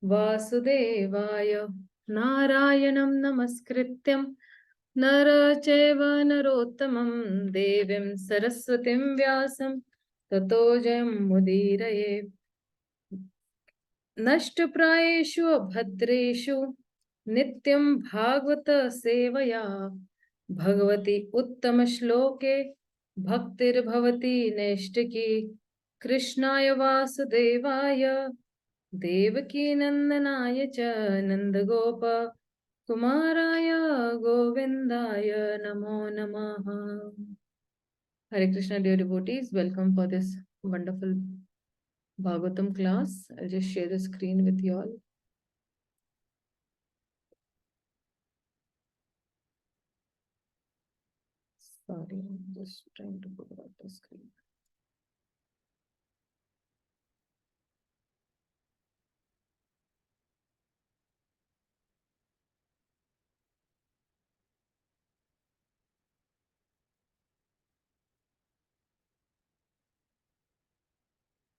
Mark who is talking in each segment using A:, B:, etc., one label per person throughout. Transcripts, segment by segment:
A: Vasudevaya Narayanam Namaskrityam Nara Chaiva Narottamam Devim Saraswatim Vyasam Tato Jayam Mudiraye Nashtaprayeshu Bhadreshu Nityam Bhagavata Sevaya Bhagavati Uttama Shloke Bhaktir Bhavati Neshtaki Krishnaya Vasudevaya Devaki Nandanaya Cha Nandagopa Kumaraya Govindaya Namo Namaha. Hare Krishna, dear devotees, welcome for this wonderful Bhagavatam class. I'll just share the screen with you all. Sorry, I'm just trying to put out the screen.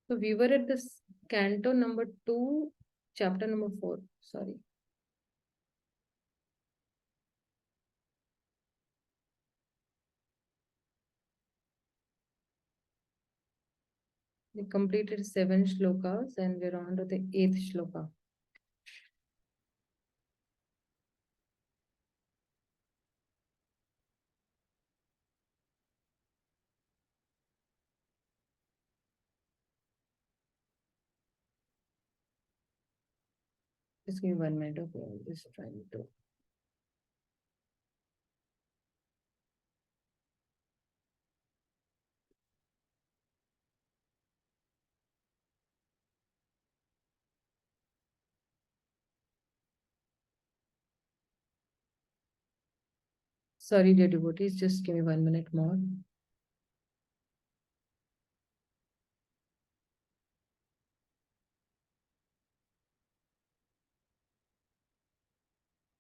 A: So we were at this canto number 2, chapter number 4. Sorry. We completed 7 shlokas and we're on to the 8th shloka. Just give me 1 minute, okay? I'm just trying to. Sorry, dear devotees, just give me 1 minute more.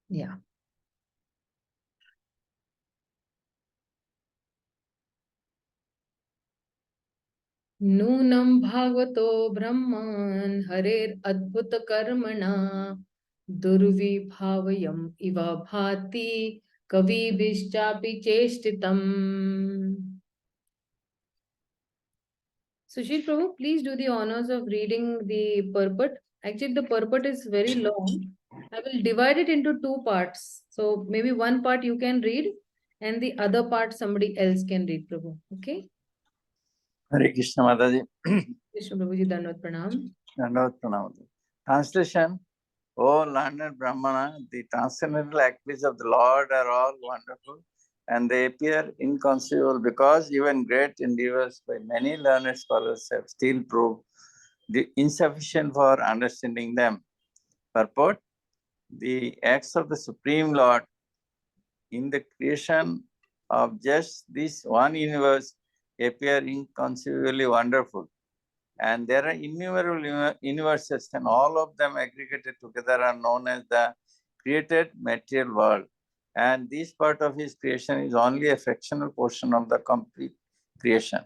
A: Yeah. Nunam bhagavato brahman harer adbhuta karmana durvi bhavayam iva bhati kavi bhishchapi cheshtitam. Sushil Prabhu, please do the honors of reading the purport. Actually, the purport is very long. I will divide it into 2 parts. So maybe one part you can read and the other part somebody else can read, Prabhu. Okay?
B: Hare Krishna Mataji.
A: Krishna Prabhuji, Dandavat Pranam.
B: Dandavat Pranam. Translation. O learned Brahmana, the transcendental activities of the Lord are all wonderful and they appear inconceivable because even great endeavors by many learned scholars have still proved insufficient for understanding them. Purport. The acts of the Supreme Lord in the creation of just this one universe appear inconceivably wonderful. And there are innumerable universes, and all of them aggregated together are known as the created material world. And this part of his creation is only a fractional portion of the complete creation.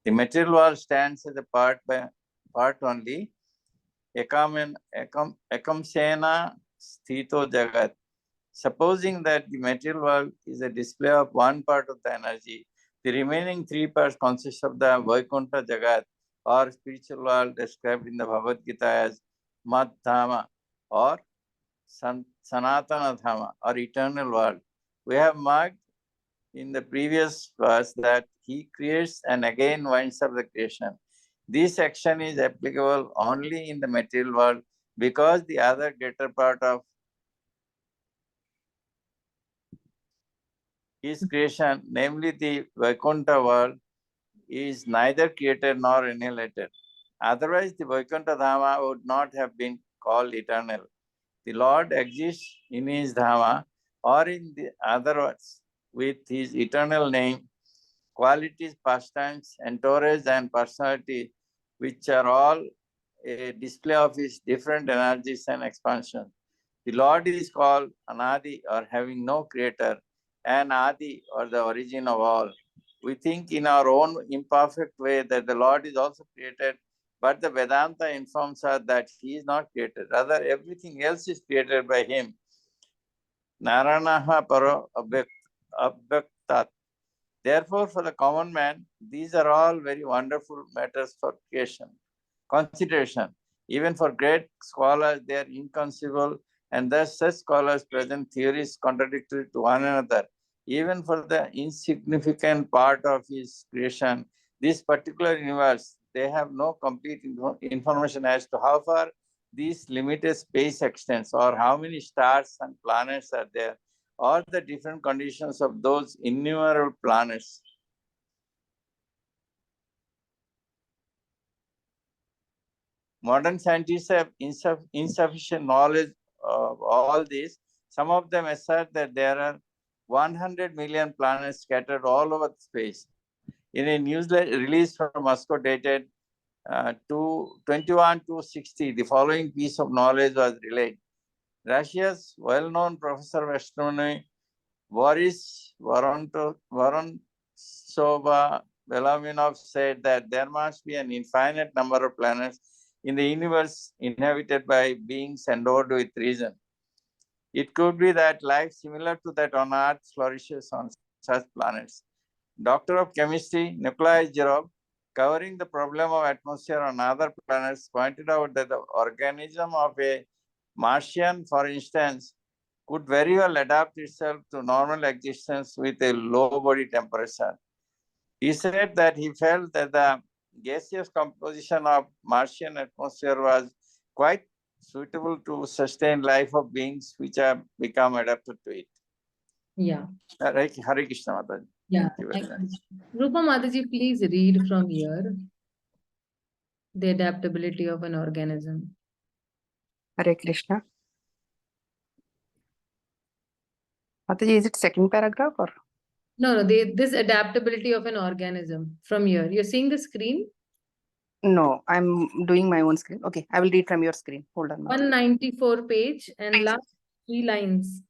B: The material world stands as a part only. Ekam sena sthito jagat. Supposing that the material world is a display of one part of the energy, the remaining 3 parts consist of the Vaikuntha Jagat, or spiritual world described in the Bhagavad-gītā as Madhama or Sanatana Dhama or eternal world. We have marked in the previous verse that he creates and again winds up the creation. This action is applicable only in the material world because the other greater part of his creation, namely the Vaikuntha world, is neither created nor annihilated. Otherwise, the Vaikuntha Dhama would not have been called eternal. The Lord exists in his Dhama, or in the other words, with his eternal name, qualities, pastimes, entourage, and personality, which are all a display of his different energies and expansion. The Lord is called Anadi, or having no creator, and Adi, or the origin of all. We think in our own imperfect way that the Lord is also created But the Vedanta informs us that he is not created. Rather, everything else is created by him. Naranaha paro abhyaktat. Therefore, for the common man, these are all very wonderful matters for consideration. Even for great scholars, they are inconceivable, and thus such scholars present theories contradictory to one another. Even for the insignificant part of his creation, this particular universe, they have no complete information as to how far this limited space extends, or how many stars and planets are there, or the different conditions of those innumerable planets. Modern scientists have insufficient knowledge of all this. Some of them assert that there are 100 million planets scattered all over space. In a newsletter released from Moscow dated 21/2/60, the following piece of knowledge was relayed. Russia's well-known professor of astronomy, Boris Vorontsova Belaminov, said that there must be an infinite number of planets in the universe inhabited by beings endowed with reason. It could be that life similar to that on Earth flourishes on such planets. Doctor of Chemistry Nikolai Zhirov, covering the problem of atmosphere on other planets, pointed out that the organism of a Martian, for instance, could very well adapt itself to normal existence with a low body temperature. He said that he felt that the gaseous composition of Martian atmosphere was quite suitable to sustain life of beings which have become adapted to it.
A: Yeah.
B: Hare Krishna Mataji.
A: Yeah.
B: Thank you very much.
A: Rupa Mataji, please read from here. The adaptability of an organism.
C: Hare Krishna. Mataji, is it second paragraph or?
A: No, this adaptability of an organism from here. You're seeing the screen?
C: No, I'm doing my own screen. Okay, I will read from your screen. Hold on. Mataji.
A: 194 page and last 3 lines.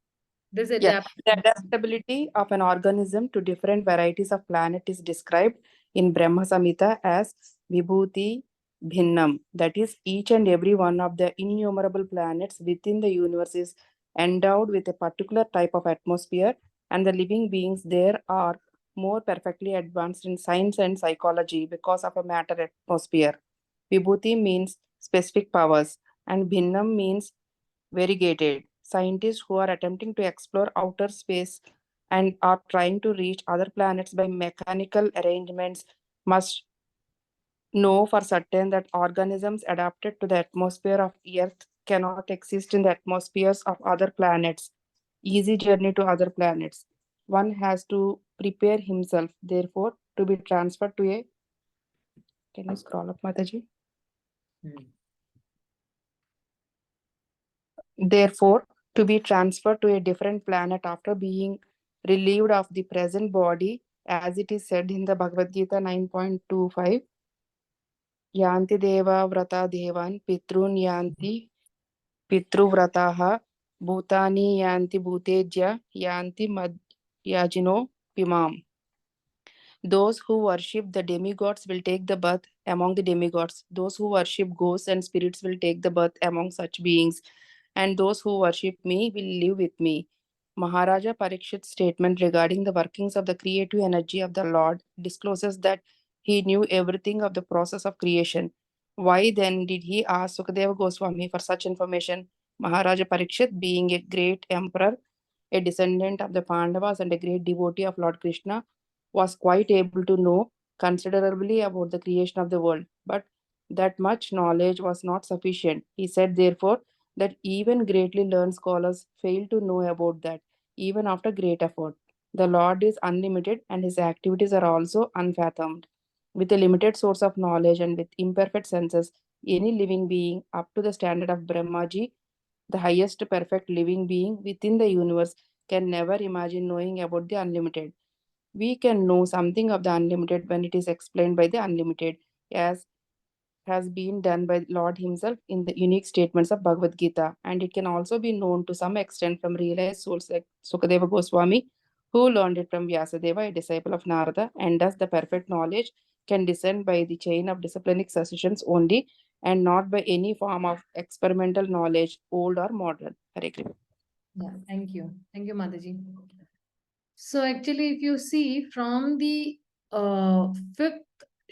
A: This
C: Yeah, the adaptability of an organism to different varieties of planet is described in Brahma Samhita as Vibhuti Bhinnam. That is, each and every one of the innumerable planets within the universe is endowed with a particular type of atmosphere, and the living beings there are more perfectly advanced in science and psychology because of a matter atmosphere. Vibhuti means specific powers, and Bhinnam means variegated. Scientists who are attempting to explore outer space and are trying to reach other planets by mechanical arrangements must know for certain that organisms adapted to the atmosphere of Earth cannot exist in the atmospheres of other planets. Easy journey to other planets. One has to prepare himself, therefore, to be transferred to a. Can you scroll up, Mataji? Therefore, to be transferred to a different planet after being relieved of the present body, as it is said in the Bhagavad-gītā 9.25, Yanti deva vrata devan pitrun yanti pitruvrataha bhutani yanti bhutejya yanti madhyajino pimam. Those who worship the demigods will take the birth among the demigods. Those who worship ghosts and spirits will take the birth among such beings. And those who worship me will live with me. Maharaja Parikshit's statement regarding the workings of the creative energy of the Lord discloses that he knew everything of the process of creation. Why then did he ask Sukadeva Goswami for such information? Maharaja Parikshit, being a great emperor, a descendant of the Pandavas and a great devotee of Lord Krishna, was quite able to know considerably about the creation of the world. But that much knowledge was not sufficient. He said, therefore, that even greatly learned scholars fail to know about that, even after great effort. The Lord is unlimited and his activities are also unfathomed. With a limited source of knowledge and with imperfect senses, any living being up to the standard of Brahmaji, the highest perfect living being within the universe, can never imagine knowing about the unlimited. We can know something of the unlimited when it is explained by the unlimited, as has been done by Lord himself in the unique statements of Bhagavad-gītā, and it can also be known to some extent from realized souls like Sukadeva Goswami, who learned it from Vyasadeva, a disciple of Narada, and thus the perfect knowledge can descend by the chain of disciplinic successions only and not by any form of experimental knowledge, old or modern. Hare Krishna.
A: Yeah, thank you. Thank you, Mataji. So actually, if you see from the fifth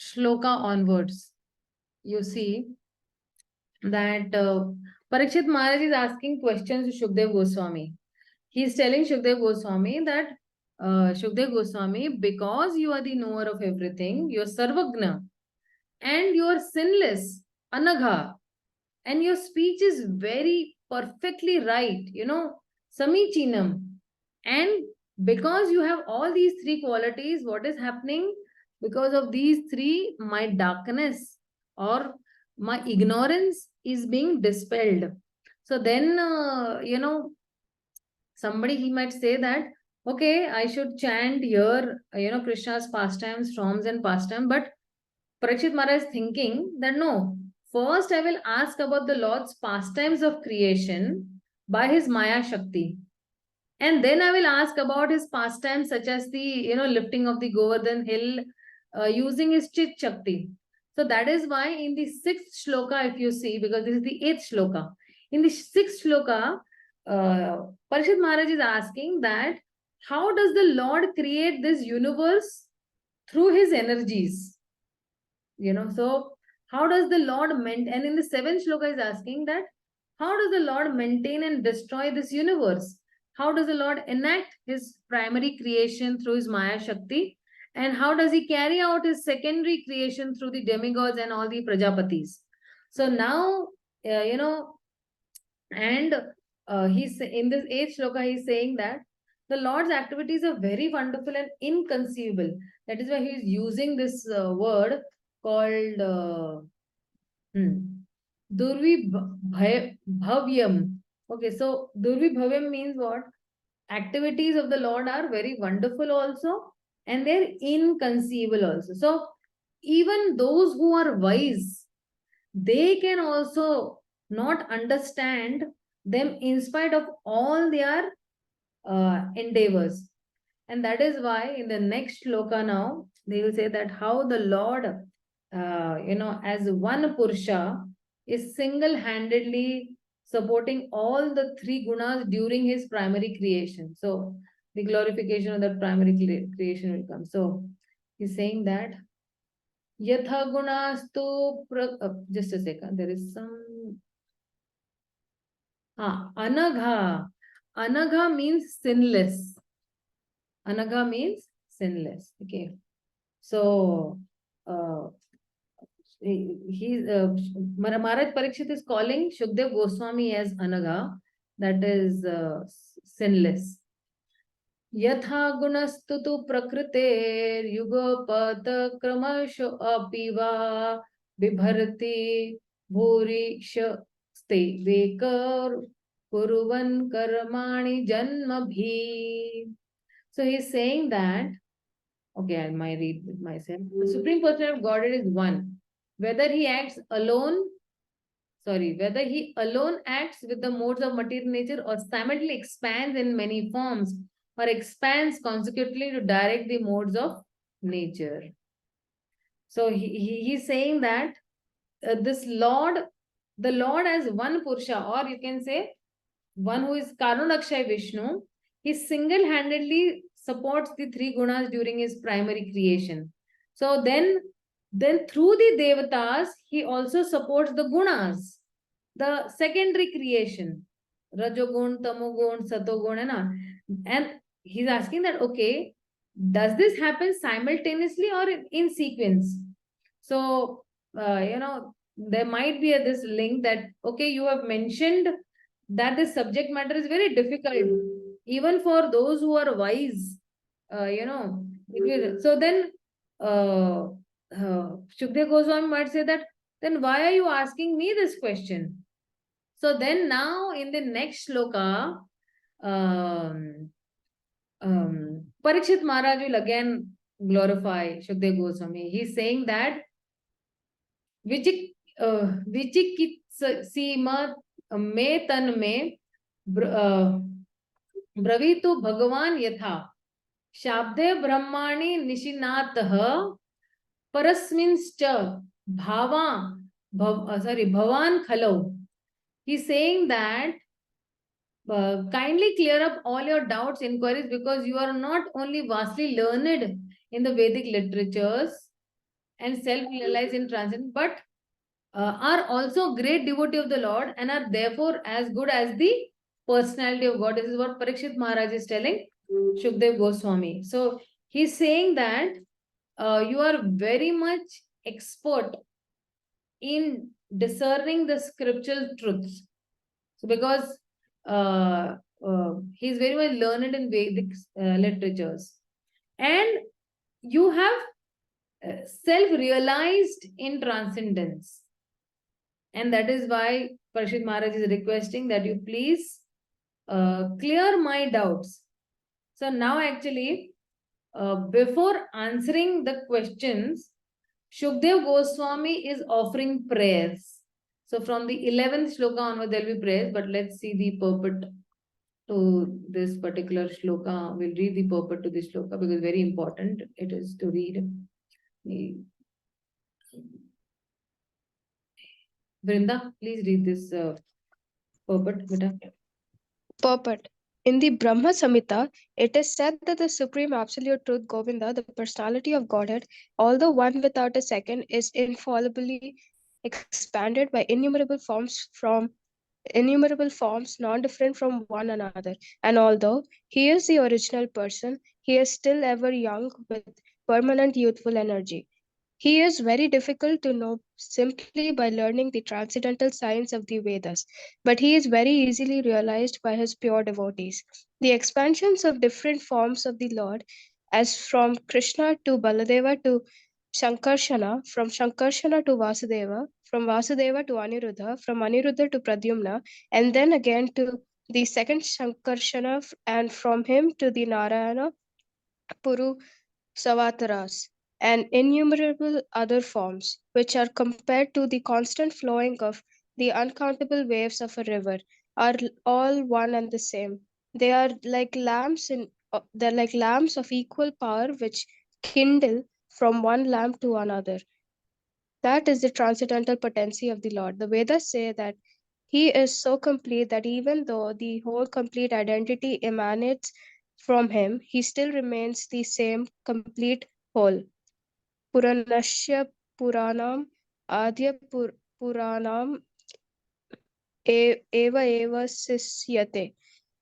A: shloka onwards, you see that Parikshit Maharaj is asking questions to Shukdev Goswami. He is telling Shukdev Goswami that Shukdev Goswami, because you are the knower of everything, you are Sarvagna, and you are sinless, Anagha, and your speech is very perfectly right, Samichinam. And because you have all these three qualities, what is happening? Because of these three, my darkness or my ignorance is being dispelled. So then, somebody he might say that, okay, I should chant here, Krishna's pastimes, forms and pastime. But Parikshit Maharaj is thinking that no, first I will ask about the Lord's pastimes of creation by his Maya Shakti. And then I will ask about his pastimes such as the, lifting of the Govardhan hill using his Chit Shakti. So that is why in the sixth shloka, if you see, because this is the eighth shloka, in the sixth shloka, Parikshit Maharaj is asking that how does the Lord create this universe through his energies? So how does the Lord maintain? And in the seventh shloka is asking that how does the Lord maintain and destroy this universe? How does the Lord enact his primary creation through his Maya Shakti? And how does he carry out his secondary creation through the demigods and all the Prajapatis? So now, and he's in this eighth shloka, he's saying that the Lord's activities are very wonderful and inconceivable. That is why he is using this word called Durvi Bhavyam. Okay, so Durvi Bhavyam means what? Activities of the Lord are very wonderful also, and they're inconceivable also. So even those who are wise, they can also not understand them in spite of all their endeavors. And that is why in the next shloka now, they will say that how the Lord, as one Purusha, is single-handedly supporting all the three gunas during his primary creation. So the glorification of that primary creation will come. So he's saying that Yatha gunastu just a second, there is some Anagha. Anagha means sinless. Anagha means sinless. Okay. So Maharaj Parikshit is calling Shukdev Goswami as Anagha, that is sinless. Yatha gunastu tu prakriter yugapata kramasho apiva vibharti bhuriksha ste vekar kuruvan karmani janmabhi. So he's saying that, okay, I might read it myself. The Supreme Personality of Godhead is one. Whether he alone acts with the modes of material nature or simultaneously expands in many forms or expands consecutively to direct the modes of nature. So he's saying that the Lord as one Purusha, or you can say one who is Karunakshay Vishnu, he single-handedly supports the three gunas during his primary creation. So then through the devatas, he also supports the gunas, the secondary creation, Rajogun, Tamogun, Satogun, and he's asking that, okay, does this happen simultaneously or in sequence? So, there might be this link that, okay, you have mentioned that this subject matter is very difficult, even for those who are wise, So then, Shukdev Goswami might say that, then why are you asking me this question? So then now in the next shloka, Parikshit Maharaj will again glorify Shukdev Goswami. He's saying that Vichikitsima me tan me ब्रवीतु भगवान यथा शाब्दे ब्रह्माणि निशिनातः Paras means bhava, bhavan khalau. He's saying that kindly clear up all your doubts, inquiries, because you are not only vastly learned in the Vedic literatures and self-realized in transcendence, but are also great devotee of the Lord and are therefore as good as the personality of God. This is what Parikshit Maharaj is telling Shukdev Goswami. So he's saying that you are very much expert in discerning the scriptural truths. So because he's very well learned in Vedic literatures, and you have self-realized in transcendence. And that is why Parikshit Maharaj is requesting that you please clear my doubts. So now actually, before answering the questions, Shukdev Goswami is offering prayers. So from the 11th shloka onward, there will be prayers, but let's see the purport to this particular shloka. We'll read the purport to this shloka because very important it is to read. Vrinda, please read this purport, beta.
D: Purport. In the Brahma Samhita, it is said that the Supreme Absolute Truth, Govinda, the personality of Godhead, although one without a second, is infallibly expanded by innumerable forms non-different from one another. And although he is the original person, he is still ever young with permanent youthful energy. He is very difficult to know simply by learning the transcendental science of the Vedas, but he is very easily realized by his pure devotees. The expansions of different forms of the Lord, as from Krishna to Baladeva to Shankarshana, from Shankarshana to Vasudeva, from Vasudeva to Aniruddha, from Aniruddha to Pradyumna, and then again to the second Shankarshana, and from him to the Narayana, Puru, Savataras, and innumerable other forms, which are compared to the constant flowing of the uncountable waves of a river, are all one and the same. They are like they're like lamps of equal power which kindle from one lamp to another. That is the transcendental potency of the Lord. The Vedas say that he is so complete that even though the whole complete identity emanates from him, he still remains the same complete whole. Puranasya Puranam Adya Puranam eva sisyate.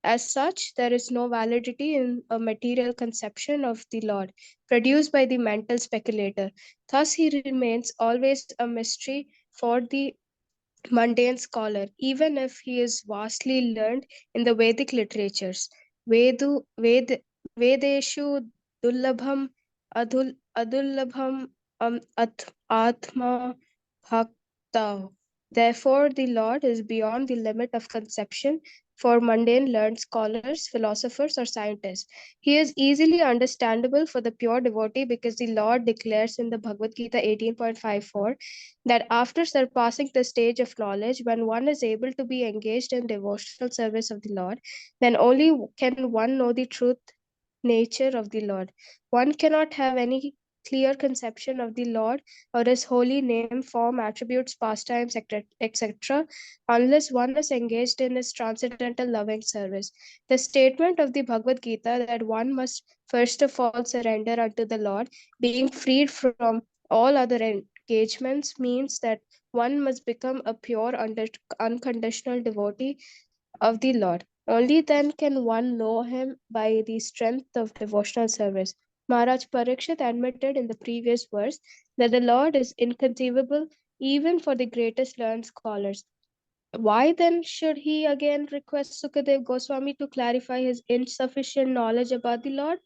D: As such, there is no validity in a material conception of the Lord produced by the mental speculator. Thus, he remains always a mystery for the mundane scholar, even if he is vastly learned in the Vedic literatures. Vedeshu dullabham adullabham atma bhakta. Therefore, the Lord is beyond the limit of conception for mundane learned scholars, philosophers, or scientists. He is easily understandable for the pure devotee because the Lord declares in the Bhagavad-gītā 18.54 that after surpassing the stage of knowledge, when one is able to be engaged in devotional service of the Lord, then only can one know the truth nature of the Lord. One cannot have any clear conception of the Lord or his holy name, form, attributes, pastimes, etc., unless one is engaged in his transcendental loving service. The statement of the Bhagavad Gita that one must first of all surrender unto the Lord, being freed from all other engagements, means that one must become a pure, unconditional devotee of the Lord. Only then can one know him by the strength of devotional service. Maharaj Parikshit admitted in the previous verse that the Lord is inconceivable even for the greatest learned scholars. Why then should he again request Sukadev Goswami to clarify his insufficient knowledge about the Lord?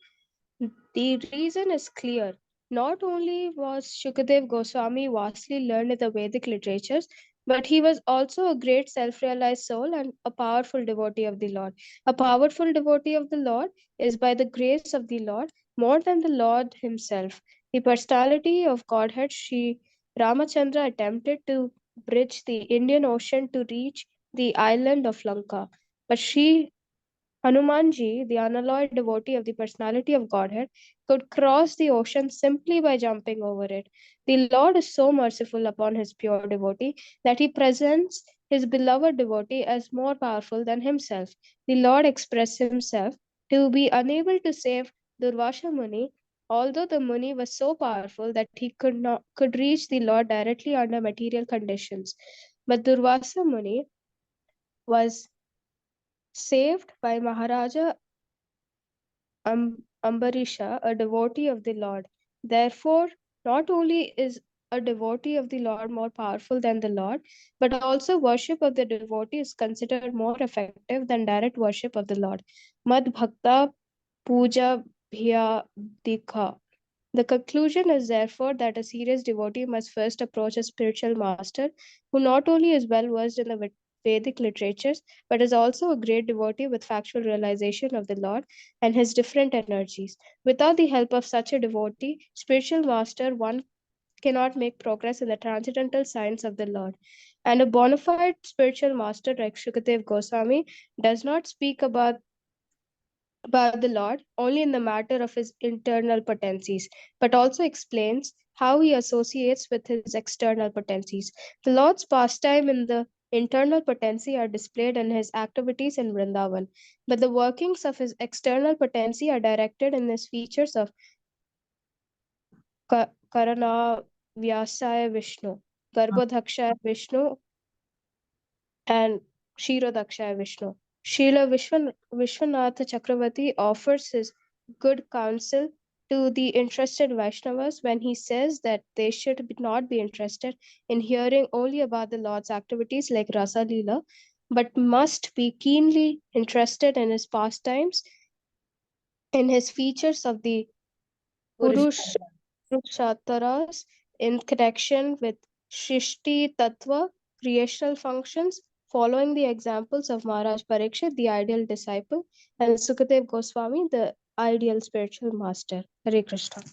D: The reason is clear. Not only was Shukadev Goswami vastly learned in the Vedic literatures, but he was also a great self-realized soul and a powerful devotee of the Lord. A powerful devotee of the Lord is by the grace of the Lord more than the Lord himself. The personality of Godhead, Sri Ramachandra attempted to bridge the Indian Ocean to reach the island of Lanka, but Sri Hanumanji, the unalloyed devotee of the personality of Godhead, could cross the ocean simply by jumping over it. The Lord is so merciful upon his pure devotee that he presents his beloved devotee as more powerful than himself. The Lord expressed himself to be unable to save Durvasha Muni, although the Muni was so powerful that he could reach the Lord directly under material conditions. But Durvasa Muni was saved by Maharaja Ambarisha, a devotee of the Lord. Therefore, not only is a devotee of the Lord more powerful than the Lord, but also worship of the devotee is considered more effective than direct worship of the Lord. Mad Bhakta Puja Bhya Dikha. The conclusion is therefore that a serious devotee must first approach a spiritual master who not only is well versed in the Vedic literatures, but is also a great devotee with factual realization of the Lord and his different energies. Without the help of such a devotee, spiritual master, one cannot make progress in the transcendental science of the Lord. And a bona fide spiritual master like Shukadev Goswami does not speak about the Lord only in the matter of his internal potencies, but also explains how he associates with his external potencies. The Lord's pastime in the internal potency are displayed in his activities in Vrindavan, but the workings of his external potency are directed in his features of Karana Vyasaya Vishnu, Garbhodakshaya Vishnu, and Kshirodakshaya Vishnu. Srila Vishwanatha Chakravarti offers his good counsel to the interested Vaishnavas when he says that they should not be interested in hearing only about the Lord's activities like Rasa Leela, but must be keenly interested in his pastimes, in his features of the Purusharthas in connection with Shrishti Tattva, creational functions, following the examples of Maharaj Parikshit, the ideal disciple, and Sukadev Goswami, the ideal spiritual master. Hare Krishna.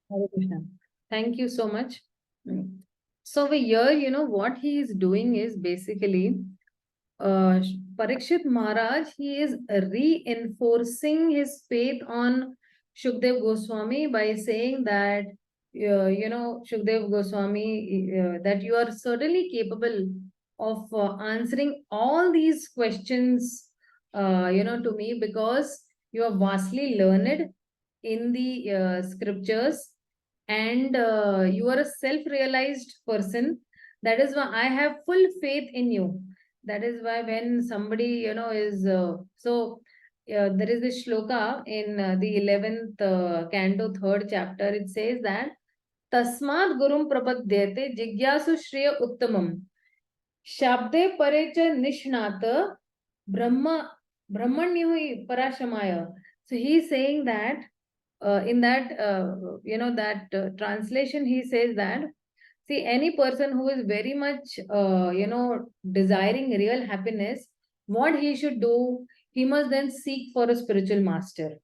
A: Hare Krishna. Thank you so much. So over here, what he is doing is basically Parikshit Maharaj, he is reinforcing his faith on Shukdev Goswami by saying that, Shukdev Goswami, that you are certainly capable of answering all these questions, to me, because you are vastly learned in the scriptures, and you are a self-realized person. That is why I have full faith in you. That is why when somebody, is there is this shloka in the 11th canto, 3rd chapter. It says that Tasmad Gurum Prapadyate Jigyasu Shreya Uttamam Shabde Parecha Nishnata Brahmanyu Parashamaya. So he is saying that in that, translation, he says that, see, any person who is very much, desiring real happiness, what he should do, he must then seek for a spiritual master.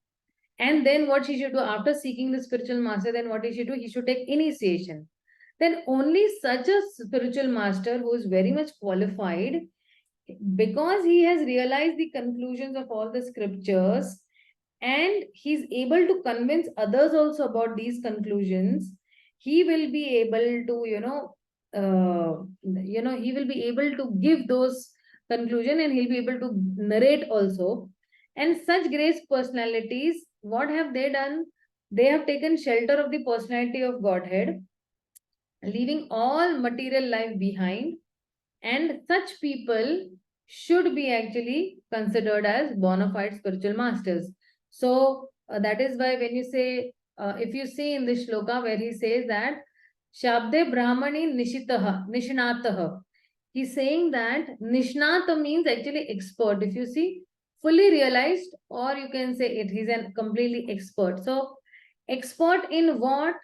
A: And then what he should do after seeking the spiritual master, then what he should do, he should take initiation. Then only such a spiritual master who is very much qualified, because he has realized the conclusions of all the scriptures, and he's able to convince others also about these conclusions, he will be able to, he will be able to give those conclusion, and he'll be able to narrate also. And such grace personalities, what have they done? They have taken shelter of the personality of Godhead, leaving all material life behind, and such people should be actually considered as bona fide spiritual masters. So that is why when you say, if you see in the shloka where he says that Shabde Brahmani Nishnataha, he's saying that Nishnata means actually expert. If you see, fully realized, or you can say he's a completely expert. So expert in what?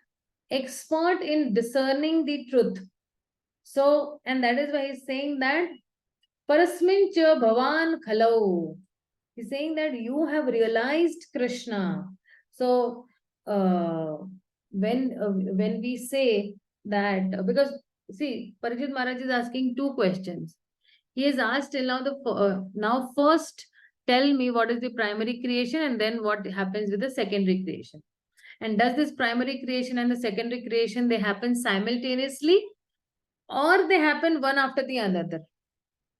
A: Expert in discerning the truth. So, and that is why he's saying that Parasmin cha bhavan khalau. He's saying that you have realized Krishna. So, when we say that, because see, Parikshit Maharaj is asking two questions. He has asked till now now first tell me what is the primary creation and then what happens with the secondary creation. And does this primary creation and the secondary creation, they happen simultaneously or they happen one after the other?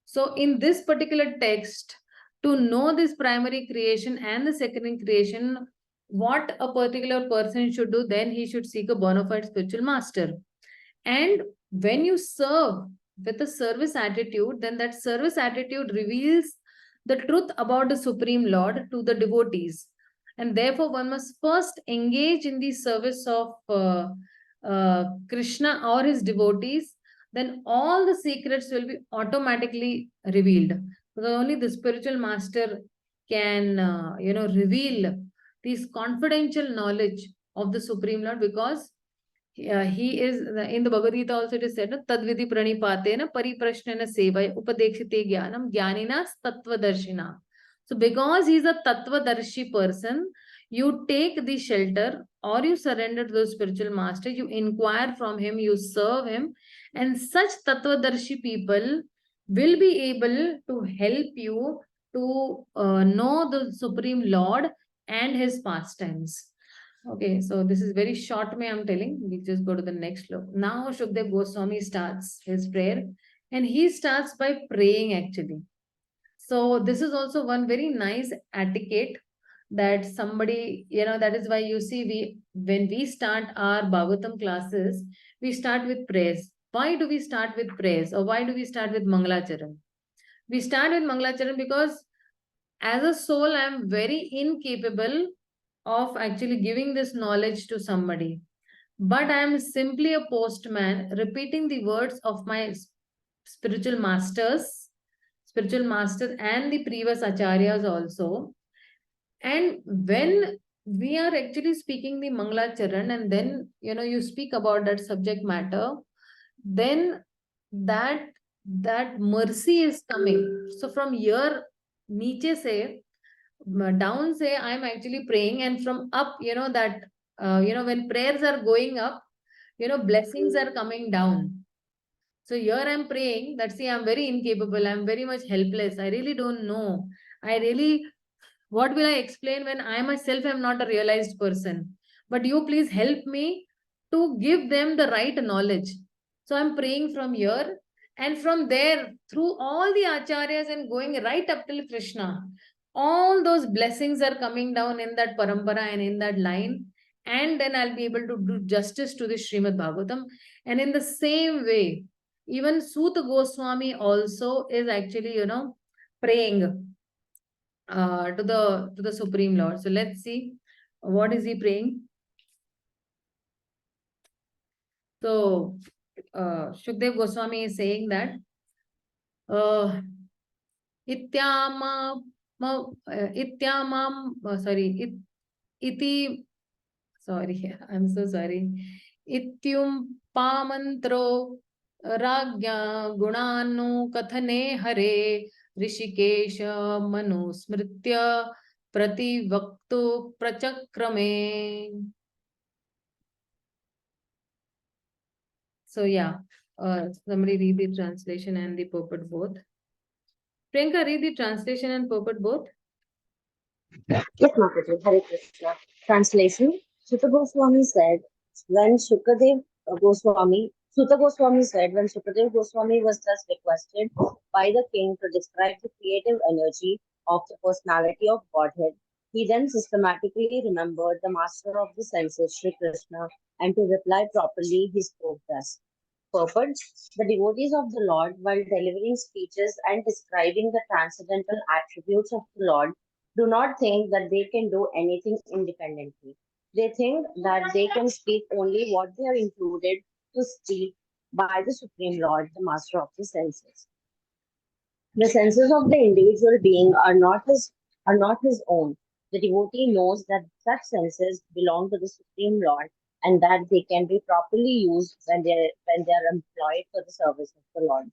A: So in this particular text, to know this primary creation and the secondary creation, what a particular person should do, then he should seek a bona fide spiritual master. And when you serve with a service attitude, then that service attitude reveals the truth about the Supreme Lord to the devotees. And therefore, one must first engage in the service of Krishna or his devotees. Then all the secrets will be automatically revealed. Because only the spiritual master can, reveal this confidential knowledge of the Supreme Lord, because he is in the Bhagavad Gita also it is said, Tadvidi pranipatena pariprashnena sevaya upadekshite jnanam jnaninas tattvadarshina. So because he is a tattvadarshi person, you take the shelter or you surrender to the spiritual master, you inquire from him, you serve him, and such tattvadarshi people will be able to help you to know the Supreme Lord and his pastimes. Okay, so this is very short, may I'm telling. We just go to the next look. Now Shukdev Goswami starts his prayer, and he starts by praying actually. So this is also one very nice etiquette that somebody, that is why you see when we start our Bhagavatam classes, we start with prayers. Why do we start with prayers, or why do we start with Mangalacharan? We start with Mangalacharan because as a soul, I am very incapable of actually giving this knowledge to somebody. But I am simply a postman repeating the words of my spiritual masters and the previous acharyas also. And when we are actually speaking the Mangalacharan and then, you speak about that subject matter, then that mercy is coming. So from here, Nietzsche say, down say I'm actually praying, and from up, that when prayers are going up, blessings are coming down. So here I'm praying that, see, I'm very incapable, I'm very much helpless, I really don't know, what will I explain when I myself am not a realized person? But you please help me to give them the right knowledge. So I'm praying from here, and from there, through all the acharyas and going right up till Krishna, all those blessings are coming down in that parampara and in that line. And then I'll be able to do justice to the Śrīmad-Bhāgavatam. And in the same way, even Suta Goswami also is actually, praying to the Supreme Lord. So let's see what is he praying. So Shukdev Goswami is saying that I'm so sorry. Ityum pamantro ragya gunanu kathane hare Rishikesha manusmritya prativaktu prachakrame. So yeah, somebody read the translation and the purport both. Priyanka, read the translation and purport both.
E: Yes, Mataji. Hare Krishna. Translation. Sutta Goswami said, when Shukadev Goswami was thus requested by the king to describe the creative energy of the personality of Godhead, he then systematically remembered the master of the senses, Sri Krishna, and to reply properly, he spoke thus. Purport. The devotees of the Lord, while delivering speeches and describing the transcendental attributes of the Lord, do not think that they can do anything independently. They think that they can speak only what they are included to speak by the Supreme Lord, the master of the senses. The senses of the individual being are not his own. The devotee knows that such senses belong to the Supreme Lord and that they can be properly used when they are employed for the service of the Lord.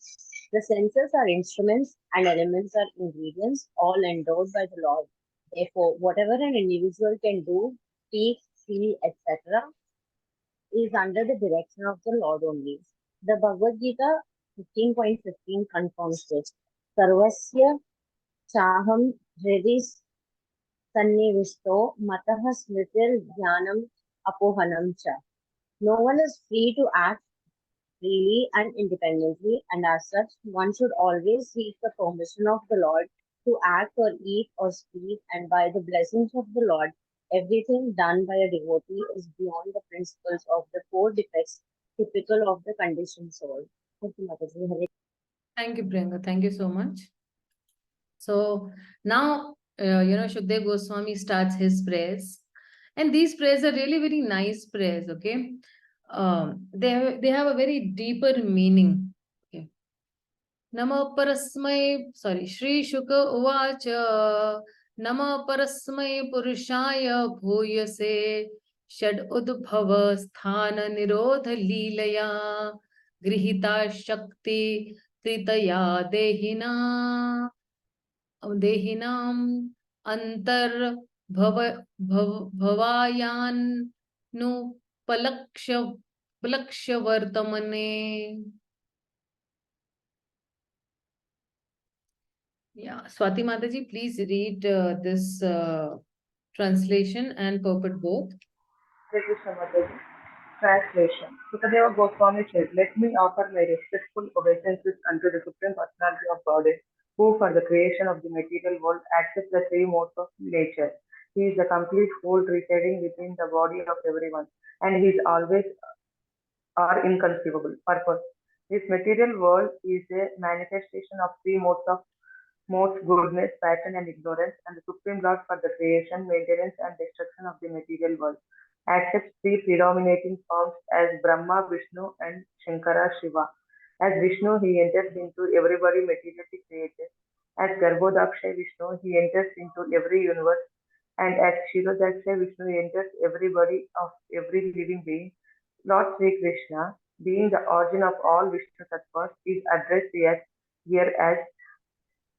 E: The senses are instruments and elements are ingredients, all endowed by the Lord. Therefore, whatever an individual can do, speak, feel, etc., is under the direction of the Lord only. The Bhagavad-gītā 15.15 confirms this. Sarvasya chaham hridis sannivisto matah smritir dhyanam apohanam cha. No one is free to act freely and independently, and as such, one should always seek the permission of the Lord to act or eat or speak, and by the blessings of the Lord, everything done by a devotee is beyond the principles of the four defects typical of the conditioned soul. Thank you, Mataji. Hare
A: Thank you, Priyanka. Thank you so much. So now, Shukdev Goswami starts his prayers. And these prayers are really very nice prayers, okay? They have a very deeper meaning. Okay. Namo parasmai, Shri Shuka uvacha, Namo parasmai purushaya bhuyase, Shad udbhava sthana nirodha leelaya, Grihita shakti tritaya dehina. देहिनाम अंतर भवायान नु Plaksha वर्तमने. Yeah, Swati Mataji, please read this translation and purport both.
F: Hare Krishna Mataji. Translation. Sukadeva Goswami said, "Let me offer my respectful obeisances unto the Supreme Personality of Godhead, who for the creation of the material world accepts the three modes of nature. He is the complete whole residing within the body of everyone, and he is always or inconceivable. Purpose. This material world is a manifestation of three modes goodness, passion, and ignorance, and the Supreme Lord for the creation, maintenance, and destruction of the material world accepts three predominating forms as Brahma, Vishnu, and Shankara Shiva. As Vishnu, he enters into everybody materially created. As Garbhodaksha Vishnu, he enters into every universe. And as Kshirodaksha Vishnu, he enters everybody of every living being. Lord Sri Krishna, being the origin of all Vishnu Tattvas, is addressed here as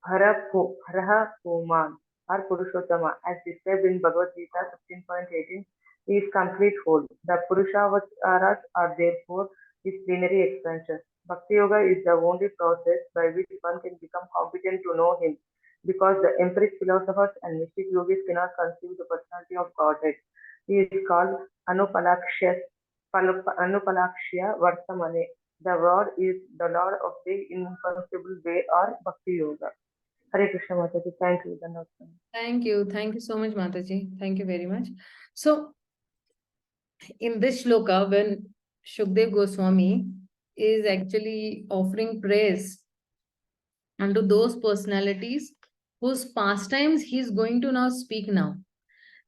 F: Haraha Puman or Purushottama, as described in Bhagavad-gītā 15.18, is complete whole. The Purushavasaras are therefore his plenary expansions. Bhakti Yoga is the only process by which one can become competent to know him, because the empiric philosophers and mystic yogis cannot conceive the personality of Godhead. He is called Anupalakshya Vartamane. The Lord is the Lord of the inconceivable way, or Bhakti Yoga. Hare Krishna Mataji, thank you.
A: Thank you. Thank you so much, Mataji. Thank you very much. So, in this shloka, when Shukdev Goswami is actually offering praise unto those personalities whose pastimes he is going to now speak now.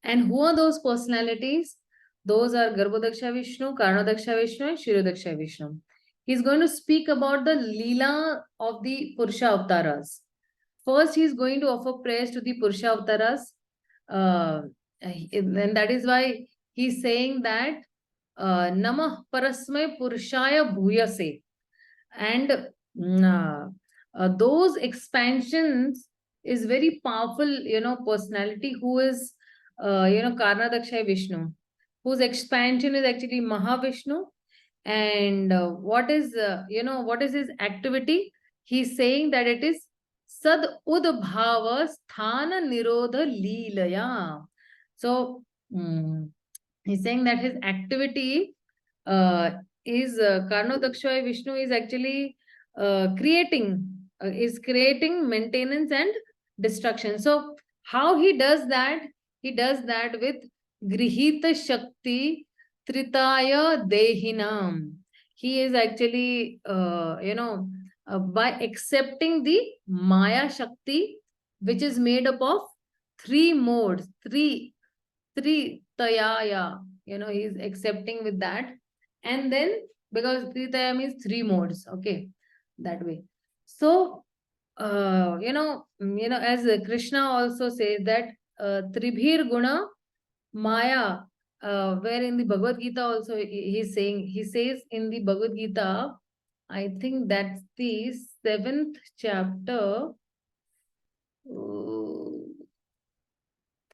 A: And who are those personalities? Those are Garbhodaksha Vishnu, Karnadaksha Vishnu, and Kshirodaksha Vishnu. He's going to speak about the Leela of the Purusha Avtaras. First, he's going to offer praise to the Purusha Avtaras. And that is why he's saying that Namah Parasmay Purushaya Bhuyase. And those expansions is very powerful, personality who is, Karnadaksha Vishnu, whose expansion is actually Mahavishnu. And what is his activity? He's saying that it is Sad Udbhava Sthana Nirodha Leelaya. So he's saying that his activity is Karnodaksha Vishnu is actually creating maintenance and destruction. So how he does that? He does that with Grihita Shakti Tritaya Dehinam. He is actually, by accepting the Maya Shakti, which is made up of three modes, three Tayaya, he is accepting with that. And then, because Tritaya means three modes, okay, that way. So, as Krishna also says that Tribhir Guna Maya, where in the Bhagavad-gītā also he says in the Bhagavad-gītā, I think that's the 7th chapter,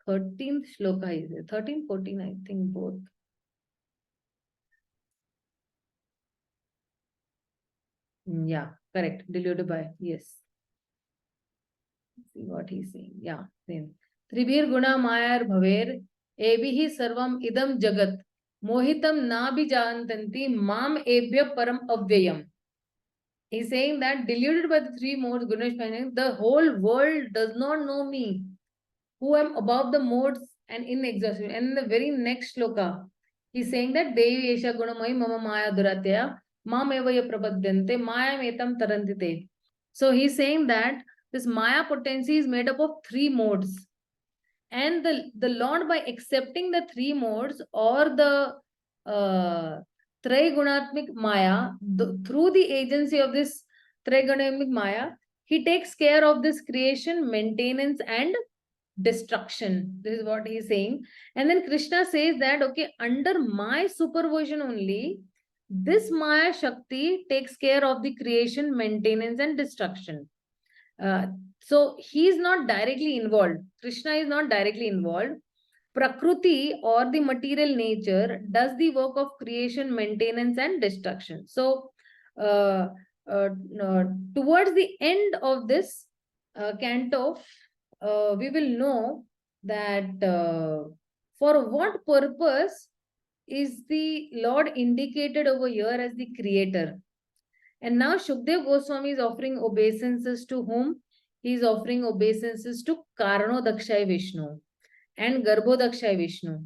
A: 13th shloka is it? 13, 14, I think both. Yeah, correct. Deluded by, yes. see what he's saying. Yeah. Then Tribhir Guna Mayar Bhaver Ebihi Sarvam Idam Jagat Mohitam Na Bijantanti Mam Ebhya Param Avyayam. He's saying that deluded by the three modes, Gunesh Paine, the whole world does not know me, who am above the modes and inexhaustible. And in the very next shloka, he's saying that Devi Esha Gunamai Mama Maya Duratya Mam Evaya Prapadyante Maya Metam Tarantite. So he's saying that this Maya potency is made up of three modes. And the Lord, by accepting the three modes or the Trigunatmik Maya, through the agency of this Trigunatmik Maya, he takes care of this creation, maintenance, and destruction. This is what he is saying. And then Krishna says that, okay, under my supervision only, this Maya Shakti takes care of the creation, maintenance, and destruction. So he is not directly involved. Krishna is not directly involved. Prakriti, or the material nature, does the work of creation, maintenance, and destruction. So towards the end of this canto, we will know that for what purpose is the Lord indicated over here as the creator. And now Shukdev Goswami is offering obeisances to whom? He is offering obeisances to Karanodakshay Vishnu and Garbhodakshay Vishnu.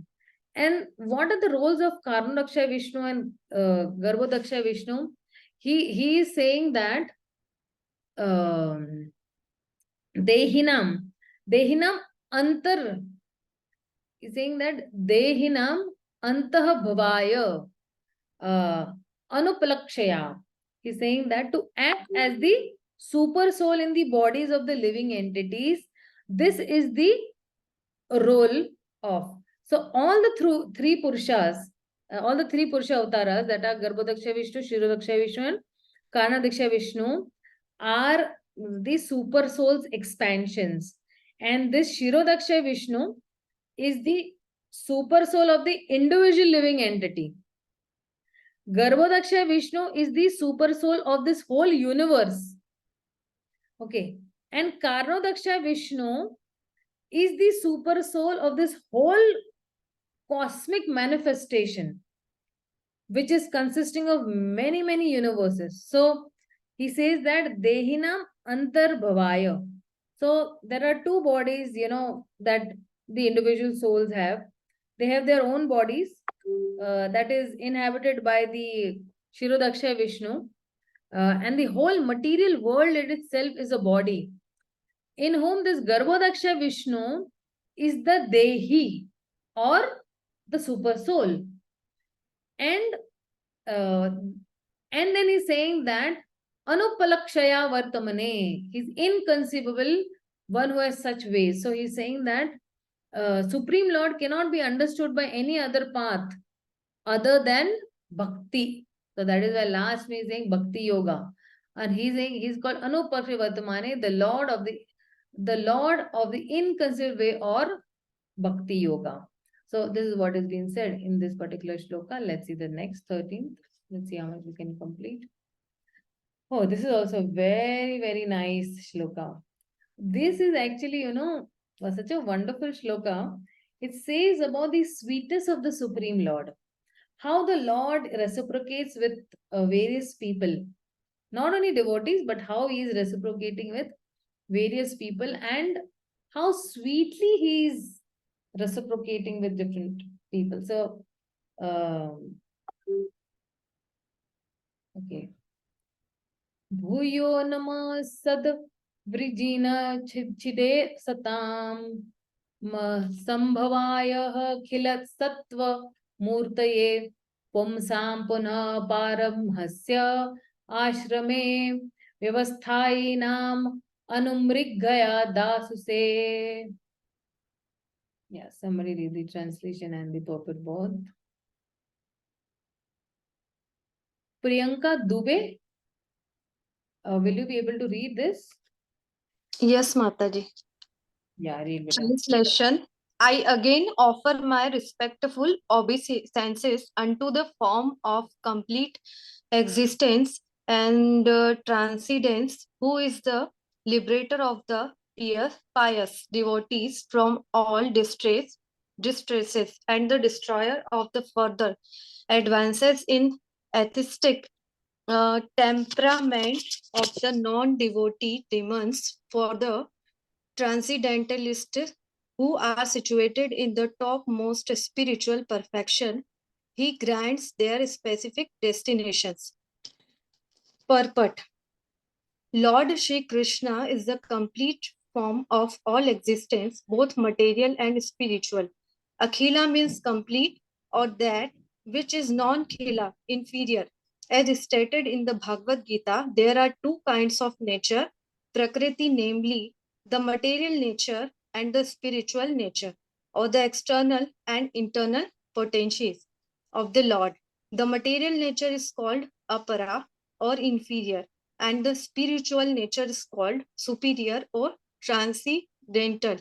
A: And what are the roles of Karanodakshay Vishnu and Garbhodakshay Vishnu? He is saying that Dehinam Antar. He's saying that Dehinam Antah Bhavaya Anupalakshaya. He's saying that to act as the super soul in the bodies of the living entities, this is the role of. So all the three Purushas, all the three Purusha avatars that are Garbhodakshay Vishnu, Kshirodakshay Vishnu, and Karnadakshay Vishnu are the super soul's expansions. And this Kshirodakshay Vishnu is the super soul of the individual living entity. Garbhodakshay Vishnu is the super soul of this whole universe. Okay. And Karnodakshay Vishnu is the super soul of this whole cosmic manifestation, which is consisting of many, many universes. So he says that Dehinam Antar Bhavaya. So there are two bodies, that the individual souls have. They have their own bodies that is inhabited by the Kshirodakshay Vishnu. And the whole material world in itself is a body, in whom this Garbhodakshay Vishnu is the Dehi, or the super soul. And then he's saying that Anupalakshaya Vartamane, he's inconceivable, one who has such ways. So he's saying that Supreme Lord cannot be understood by any other path other than Bhakti. So that is why last me is saying Bhakti Yoga. And he's saying, he's called Anupalakshaya Vartamane, the Lord of the inconceivable way, or Bhakti Yoga. So this is what is being said in this particular shloka. Let's see the next 13th. Let's see how much we can complete. Oh, this is also very, very nice shloka. This is actually, such a wonderful shloka. It says about the sweetness of the Supreme Lord. How the Lord reciprocates with various people. Not only devotees, but how he is reciprocating with various people, and how sweetly he is reciprocating with different people. So, okay. Bhuyo nama sad vrijina chide satam sambhavaya khilat sattva murtaye pumsam punha paramhasya ashrame vyavasthainam anumriggaya dasuse. Yeah, somebody read the translation and the purport both. Priyanka Dubey, will you be able to read this?
G: Yes, Mataji.
A: Yeah, read it.
G: Translation. I again offer my respectful obeisances unto the form of complete existence and transcendence, who is the liberator of the pious devotees from all distresses, and the destroyer of the further advances in atheistic temperament of the non-devotee demons for the transcendentalists who are situated in the topmost spiritual perfection. He grants their specific destinations. Purport. Lord Shri Krishna is the complete form of all existence, both material and spiritual. Akhila means complete, or that which is non-khila, inferior. As stated in the Bhagavad-gītā, there are two kinds of nature, Prakriti, namely the material nature and the spiritual nature, or the external and internal potencies of the Lord. The material nature is called apara, or inferior, and the spiritual nature is called superior or transcendental.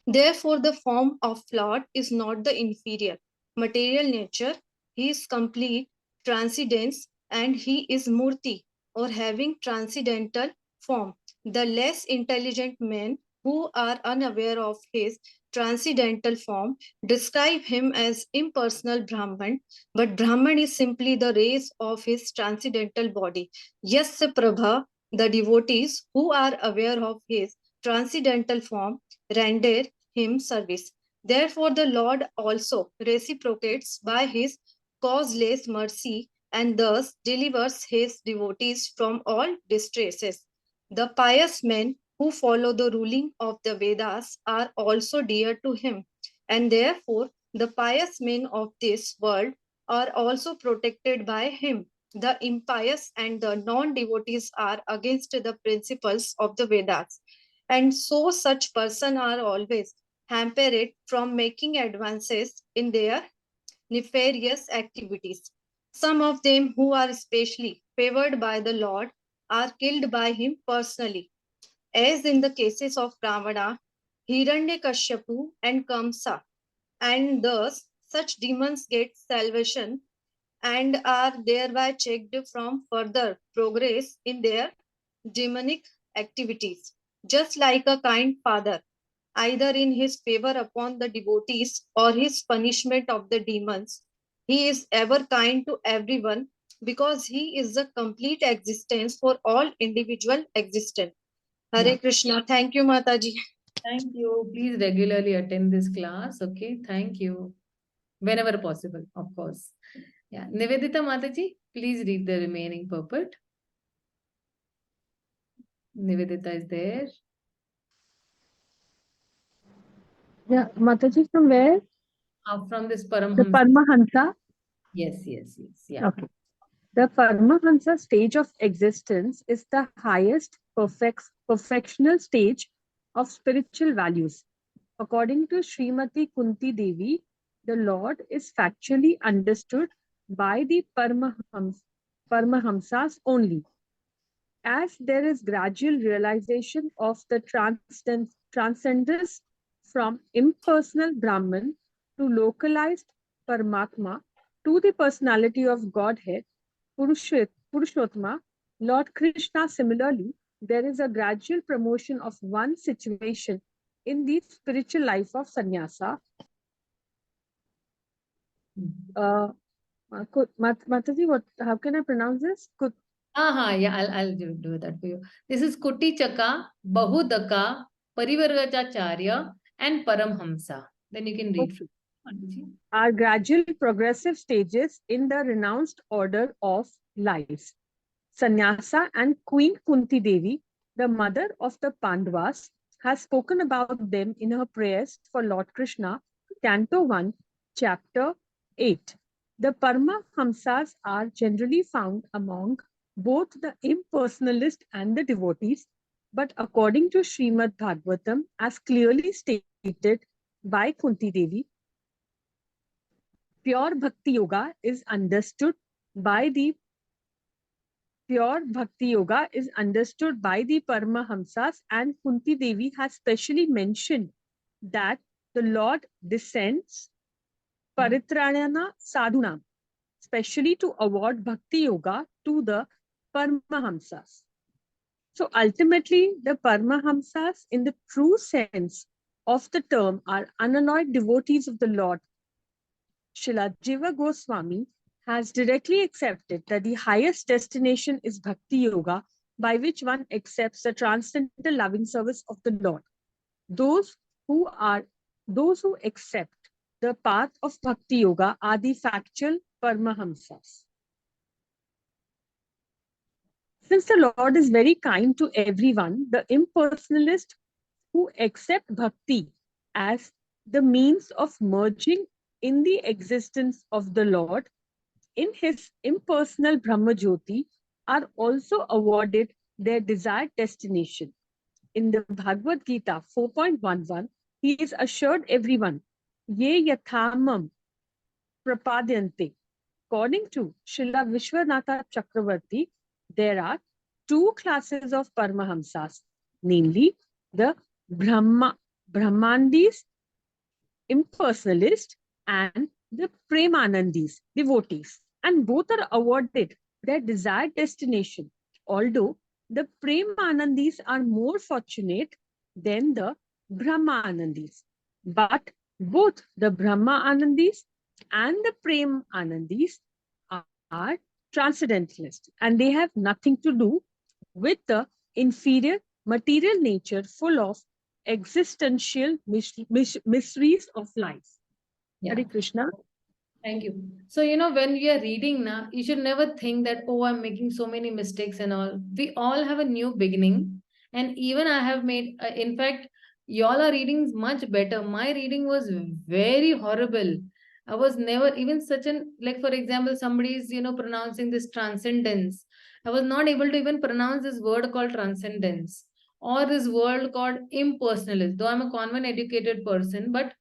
G: Therefore, the form of Lord is not the inferior material nature. He is complete transcendence, and he is murti, or having transcendental form. The less intelligent men who are unaware of his transcendental form describe him as impersonal Brahman, but Brahman is simply the rays of his transcendental body. Yasya Prabha, the devotees who are aware of his transcendental form render him service. Therefore, the Lord also reciprocates by his causeless mercy and thus delivers his devotees from all distresses. The pious men who follow the ruling of the Vedas are also dear to him, and therefore the pious men of this world are also protected by him. The impious and the non-devotees are against the principles of the Vedas, and so such persons are always hampered from making advances in their nefarious activities. Some of them who are especially favored by the Lord are killed by him personally, as in the cases of Ravana, Hiranyakashipu, and Kamsa, and thus such demons get salvation and are thereby checked from further progress in their demonic activities. Just like a kind father, either in his favor upon the devotees or his punishment of the demons, he is ever kind to everyone because he is the complete existence for all individual existence. Hare
A: Yeah.
G: Krishna. Thank you, Mataji.
A: Thank you. Please regularly attend this class. Okay. Thank you. Whenever possible, of course. Yeah. Nivedita Mataji, please read the remaining purport. Nivedita is there.
H: Yeah, Mataji, from where?
A: From this
H: The
A: Paramhamsa.
H: Parma Hamsa.
A: Yes. Yeah.
H: Okay. The Parma Hamsa stage of existence is the highest perfectional stage of spiritual values. According to Srimati Kunti Devi, the Lord is factually understood by the Paramahamsas only. As there is gradual realization of the transcendence from impersonal Brahman to localized Paramatma to the personality of Godhead, Purushottama, Lord Krishna, similarly, there is a gradual promotion of one situation in the spiritual life of sannyasa. Mataji, how can I pronounce this?
A: Yeah, I'll do that for you. This is Kuti Chaka, Bahudaka, Parivargacharya, and Paramhamsa. Then you can read.
H: Okay. Are gradual progressive stages in the renounced order of life. Sannyasa and Queen Kunti Devi, the mother of the Pandavas, has spoken about them in her prayers for Lord Krishna, Canto 1, Chapter 8. The Parma Hamsas are generally found among both the impersonalist and the devotees, but according to Śrīmad-Bhāgavatam, as clearly stated by Kunti Devi, pure bhakti yoga is understood by the Paramahamsas, and Kunti Devi has specially mentioned that the Lord descends paritranana sadhuna, specially to award bhakti yoga to the Paramahamsas. So ultimately, the Parma Hamsas, in the true sense of the term, are unalloyed devotees of the Lord. Srila Jiva Goswami has directly accepted that the highest destination is Bhakti Yoga, by which one accepts the transcendental loving service of the Lord. Those who accept the path of Bhakti Yoga are the factual Paramahamsas. Since the Lord is very kind to everyone, the impersonalists who accept Bhakti as the means of merging in the existence of the Lord in his impersonal Brahma Jyoti are also awarded their desired destination. In the Bhagavad-gītā 4.11, he is assured everyone, ye yathamam prapadyante. According to Srila Vishwanatha Chakravarti, there are two classes of Paramahamsas, namely the Brahmandis, impersonalists, and the Premanandis, devotees, and both are awarded their desired destination, although the Premanandis are more fortunate than the Brahmanandis. But both the Brahmanandis and the Premanandis are transcendentalists, and they have nothing to do with the inferior material nature full of existential mysteries of life.
A: Yeah.
H: Hare Krishna.
A: Thank you. So, when we are reading now, you should never think that, oh, I'm making so many mistakes and all. We all have a new beginning. And even I have made, in fact, y'all are reading much better. My reading was very horrible. I was never even such an, like, for example, somebody is, pronouncing this transcendence. I was not able to even pronounce this word called transcendence or this word called impersonalist, though I'm a convent educated person, but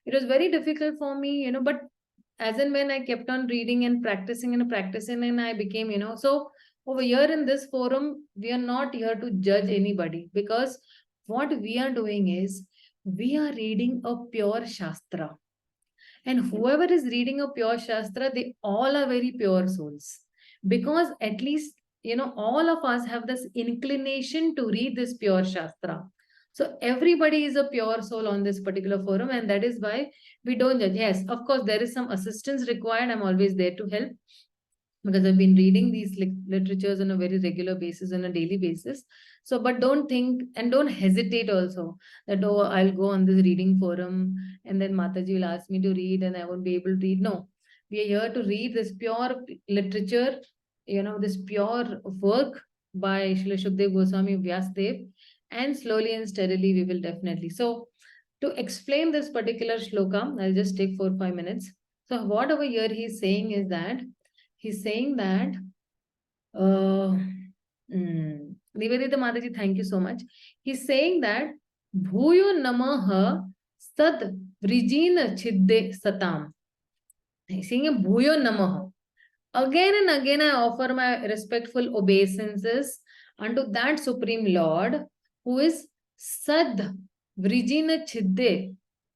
A: it was very difficult for me, but as and when I kept on reading and practicing, and I became, so over here in this forum, we are not here to judge anybody, because what we are doing is we are reading a pure Shastra. And whoever is reading a pure Shastra, they all are very pure souls. Because at least, all of us have this inclination to read this pure Shastra. So everybody is a pure soul on this particular forum, and that is why we don't judge. Yes, of course, there is some assistance required. I'm always there to help, because I've been reading these literatures on a very regular basis, on a daily basis. So, but don't think and don't hesitate also that, oh, I'll go on this reading forum and then Mataji will ask me to read and I won't be able to read. No, we are here to read this pure literature, this pure work by Srila Shukdev Goswami Vyasdev, and slowly and steadily we will definitely. So, to explain this particular shloka, I'll just take 4 or 5 minutes. So, what over here he's saying is that Nivedita Mataji, thank you so much. He's saying that Bhuyo Namaha Sad Vrijina Chidde Satam. He's saying Bhuyo Namaha. Again and again I offer my respectful obeisances unto that Supreme Lord who is Sad Vrijina Chidde.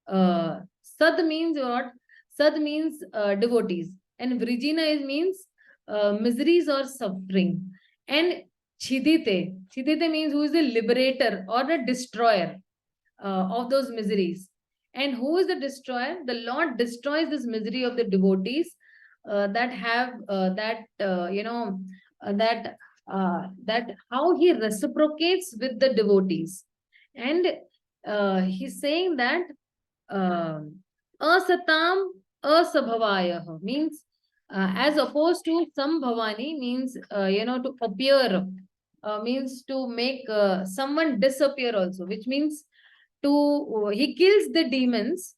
A: Sad means what? Sad means devotees. And Vrijina means miseries or suffering. And Chidite means who is the liberator or the destroyer of those miseries. And who is the destroyer? The Lord destroys this misery of the devotees that have that how he reciprocates with the devotees. And he's saying that asatam asabhavaya means as opposed to sambhavani means to appear, means to make someone disappear also, which means he kills the demons.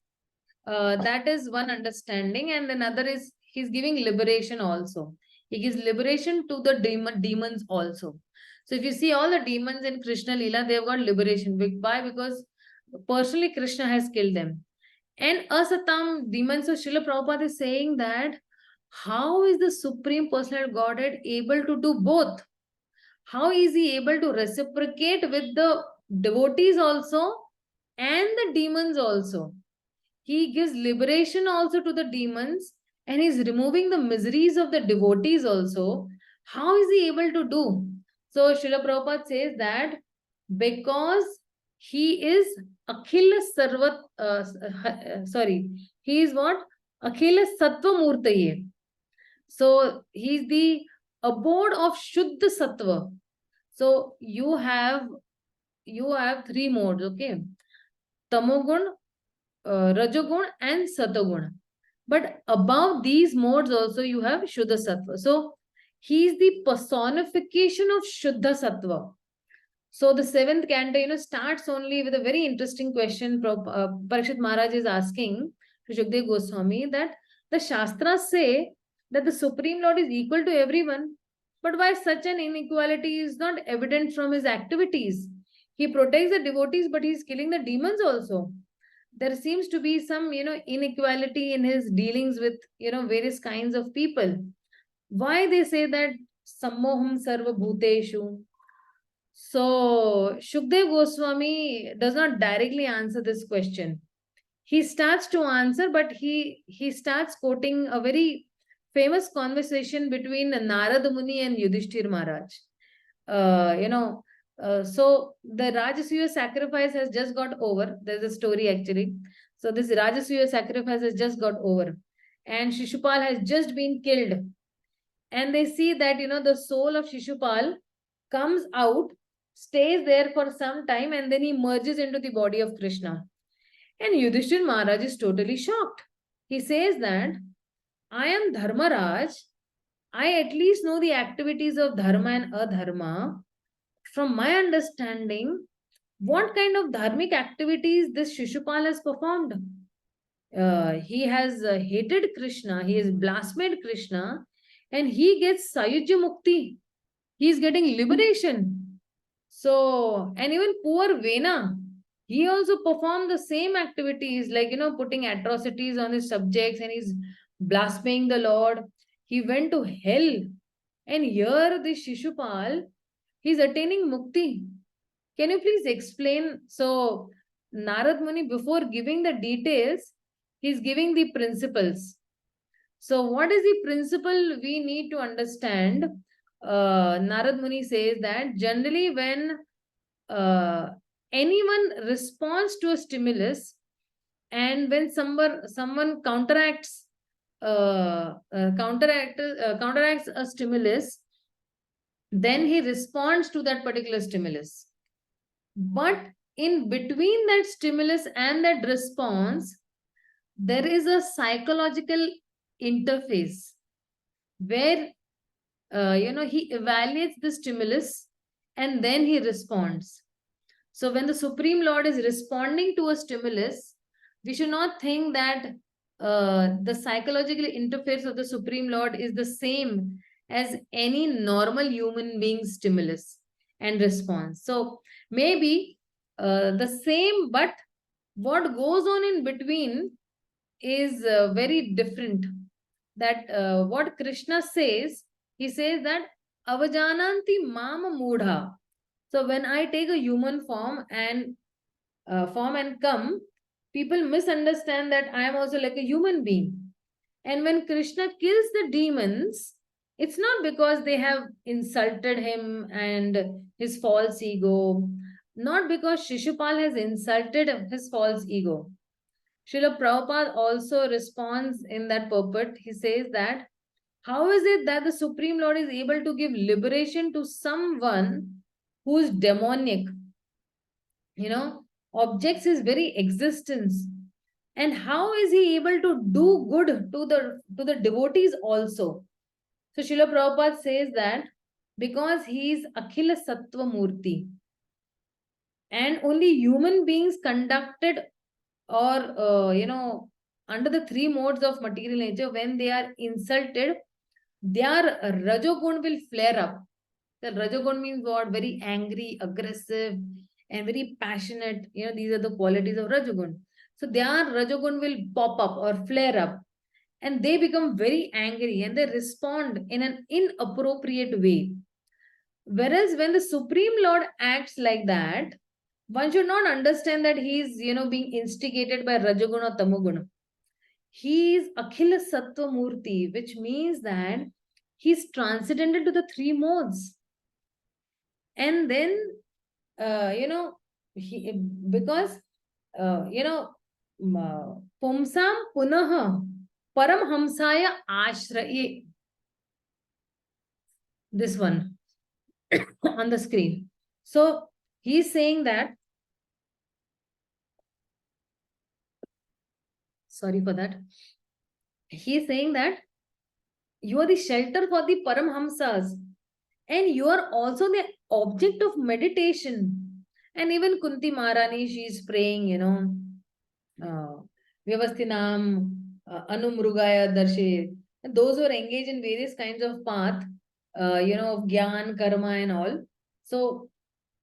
A: That is one understanding, and another is he's giving liberation also. He gives liberation to the demons also. So if you see all the demons in Krishna Leela, they have got liberation. Why? Because personally Krishna has killed them. And asatam demons. So Srila Prabhupada is saying that how is the Supreme Personal Godhead able to do both? How is he able to reciprocate with the devotees also and the demons also? He gives liberation also to the demons, and he's removing the miseries of the devotees also. How is he able to do? So Srila Prabhupada says that because he is Akhila Sarvat, he is what? Akhila Sattva Murtaye. So he is the abode of Shuddha Sattva. So you have three modes, okay? Tamogun, Rajogun and Satagun. But above these modes also you have Shuddha Sattva. So he is the personification of Shuddha Sattva. So the seventh canto, starts only with a very interesting question. Parikshit Maharaj is asking to Shukdev Goswami that the Shastras say that the Supreme Lord is equal to everyone. But why such an inequality is not evident from his activities? He protects the devotees, but he is killing the demons also. There seems to be some, inequality in his dealings with, various kinds of people. Why they say that sammoham sarva bhuteshu? So Shukdev Goswami does not directly answer this question. He starts to answer, but he starts quoting a very famous conversation between Narada Muni and Yudhishthir Maharaj. So the Rajasuya sacrifice has just got over. There's a story actually. So this Rajasuya sacrifice has just got over. And Shishupal has just been killed. And they see that, the soul of Shishupal comes out, stays there for some time, and then he merges into the body of Krishna. And Yudhishthir Maharaj is totally shocked. He says that, I am Dharmaraj. I at least know the activities of Dharma and Adharma. From my understanding, what kind of dharmic activities this Shishupal has performed? He has hated Krishna, he has blasphemed Krishna, and he gets Sayujya Mukti. He is getting liberation. So, and even poor Vena, he also performed the same activities, like, putting atrocities on his subjects, and he's blaspheming the Lord. He went to hell. And here, this Shishupal, he's attaining mukti. Can you please explain? So, Narad Muni, before giving the details, he's giving the principles. So, what is the principle we need to understand? Narad Muni says that generally when anyone responds to a stimulus, and when someone counteracts a stimulus, then he responds to that particular stimulus. But in between that stimulus and that response, there is a psychological interface where he evaluates the stimulus and then he responds. So when the Supreme Lord is responding to a stimulus, we should not think that the psychological interface of the Supreme Lord is the same as any normal human being's stimulus and response. So maybe the same, but what goes on in between is very different. That what Krishna says, he says that avajananti mama mudha. So when I take a human form and come, people misunderstand that I am also like a human being. And when Krishna kills the demons, it's not because they have insulted him and his false ego, not because Shishupal has insulted his false ego. Srila Prabhupada also responds in that purport. He says that, how is it that the Supreme Lord is able to give liberation to someone who is demonic? Objects his very existence. And how is he able to do good to the devotees also? So Srila Prabhupada says that because he is Akhila Sattva Murti, and only human beings conducted or under the three modes of material nature, when they are insulted, their Rajogun will flare up. The Rajogun means what? Very angry, aggressive, and very passionate. These are the qualities of Rajogun. So their Rajogun will pop up or flare up, and they become very angry and they respond in an inappropriate way. Whereas when the Supreme Lord acts like that, one should not understand that he is, being instigated by Rajoguna or Tamoguna. He is Akhila Sattva Murti, which means that he is transcendental to the three modes. And then, because, Pumsam Punaha Param Hamsaya Ashraye. This one on the screen. So he's saying that, sorry for that. He's saying that you are the shelter for the Param Hamsas, and you are also the object of meditation. And even Kunti Maharani, she is praying, Vyavasthinam Anumrugaya Darshe. And those who are engaged in various kinds of path, of Gyan, Karma and all. So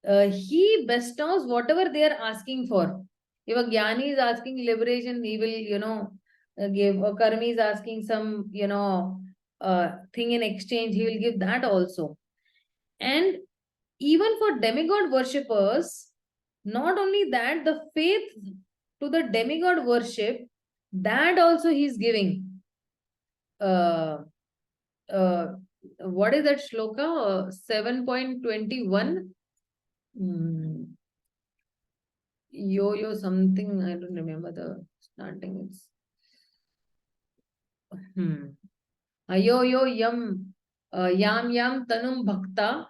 A: he bestows whatever they are asking for. If a Gyani is asking liberation, he will, give. A Karmi is asking some, thing in exchange, he will give that also. And even for demigod worshippers, not only that, the faith to the demigod worship, that also he is giving. What is that shloka? 7.21. Yo something, I don't remember the starting. It's Ayo yam yam tanum bhakta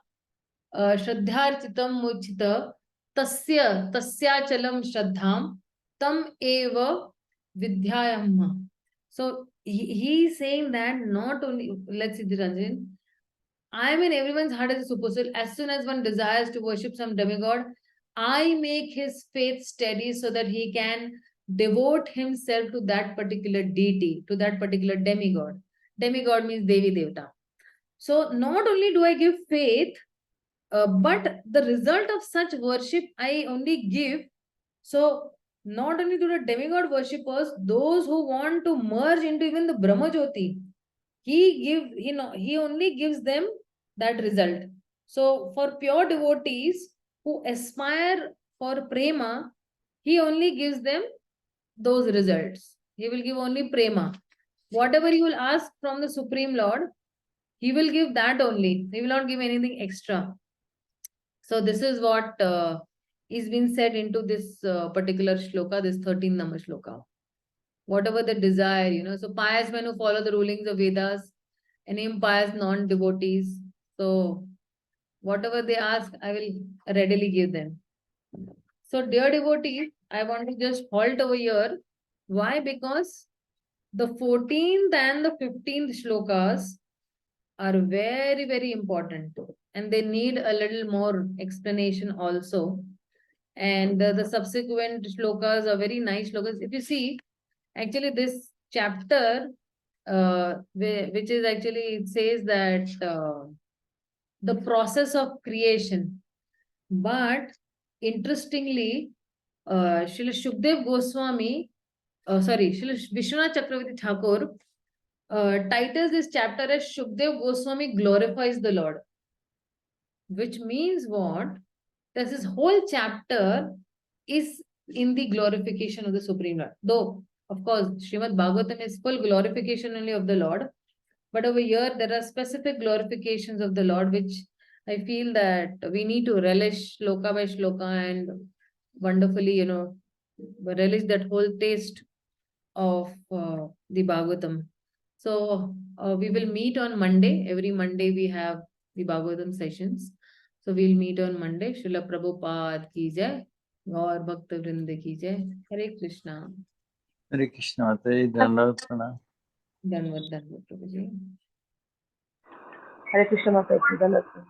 A: shraddharchitam muchita tasya chalam shraddham tam eva vidyayam. So he is saying that not only, let's see the Ranjan, I am in everyone's heart as a super soul. As soon as one desires to worship some demigod, I make his faith steady so that he can devote himself to that particular deity, to that particular demigod. Demigod means Devi Deva. So not only do I give faith, but the result of such worship I only give. So not only to the demigod worshippers, those who want to merge into even the Brahma Jyoti, he only gives them that result. So for pure devotees who aspire for prema, he only gives them those results. He will give only prema. Whatever you will ask from the Supreme Lord, he will give that only. He will not give anything extra. So this is what is being said into this particular shloka, this 13th number shloka. Whatever the desire, so pious men who follow the rulings of Vedas, and impious non-devotees. So whatever they ask, I will readily give them. So dear devotees, I want to just halt over here. Why? Because the 14th and the 15th shlokas are very, very important, and they need a little more explanation also. And the subsequent shlokas are very nice shlokas. If you see, actually this chapter, which is actually, it says that the process of creation. But interestingly, Srila Shukdev Goswami, Srila Vishwanath Chakravarti Thakur titles this chapter as Shukdev Goswami glorifies the Lord. Which means what? That this whole chapter is in the glorification of the Supreme Lord. Though, of course, Śrīmad-Bhāgavatam is full glorification only of the Lord. But over here, there are specific glorifications of the Lord, which I feel that we need to relish shloka by shloka and wonderfully, relish that whole taste of the Bhagavatam. So we will meet on Monday. Every Monday we have the Bhagavatam sessions. So we'll meet on Monday. Srila Prabhupada ki jai. Gaur Bhakta Vrinda ki jai. Hare Krishna.
B: Hare Krishna. Dandavat pranam.
A: Dandavat Prabhuji.
F: Hare Krishna Mataji.